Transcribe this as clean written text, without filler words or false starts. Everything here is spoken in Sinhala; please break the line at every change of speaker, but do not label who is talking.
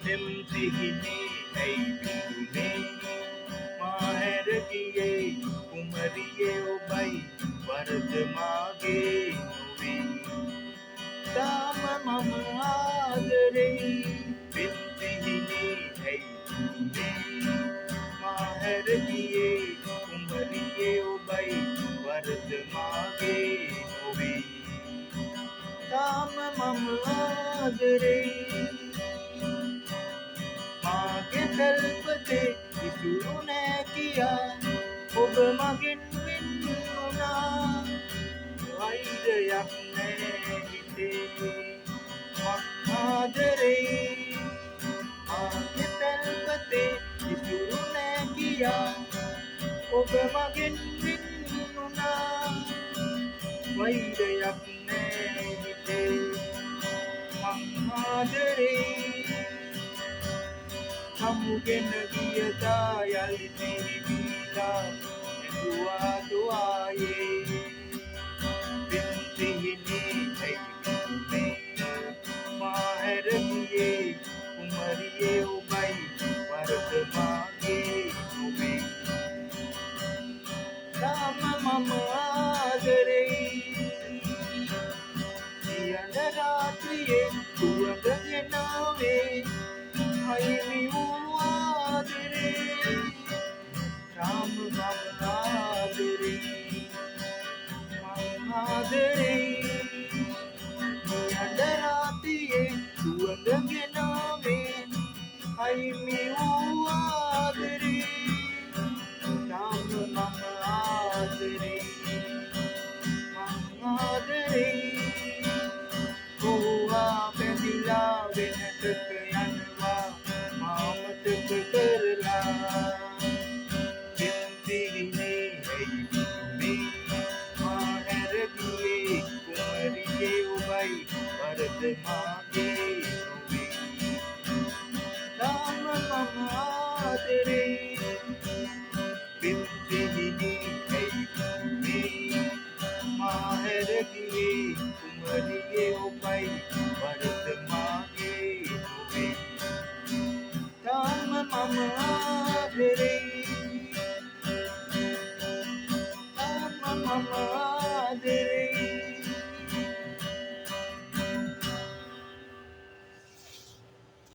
දෙම්සිහිනේ ඇයි බිඳුනේ මාහැර ගියේ කුමරියේ ඔබයි වරද මාගේ නොවේ තාම මම ආදරෙයි දෙම්සිහිනේ ඇයි බිඳුනේ මාහැර ගියේ කුමරියේ ඔබයි වරද මාගේ නොවේ තාම මම ආදරෙයි මාගේ තල්පතේ ඉතුරු නෑ කියා ඔබ මගෙන් වෙන් වුණා වෛරයක් නෑ හිතේ මං ආදරෙයි මාගේ තල්පතේ ඉතුරු නෑ කියා ඔබ මගෙන් වෙන් වුණා වෛරයක් නෑ හිතේ මං ආදරෙයි හමුගෙන ගියදා යලි පිරිවිලා ඇඳුවා දුආයේ දෙම්සිහිනේ ඇයි බිඳුනේ මාහැර ගියේ කුමරියේ ඔබයි වරද මාගේ නොවේ තාම මම ආදරෙයි සියඳ රාත්‍රියේ සුවඳ ගෙනාවේ අයිමි වූ ආදරේ තාම මම ආදරෙයි මං ආදරෙයි සියඳ රාත්‍රියේ සුවඳ ගෙනාවේ අයිමි වූ ආදරේ තාම මම ආදරෙයි මං ආදරෙයි ඔහුවා පැදිලා වෙනතක යනවා මාමතක කරලා දෙම්සිහිනේ ඇයි බිඳුනේ මාහැර ගියේ කුමරියේ ඔබයි වරද මාගේ නොවේ තාම මම ආදරෙයි දෙම්සිහිනේ ඇයි බිඳුනේ මාහැර ගියේ කුමරියේ ඔබයි වරද මාගේ නොවේ තාම මම ආදරෙයි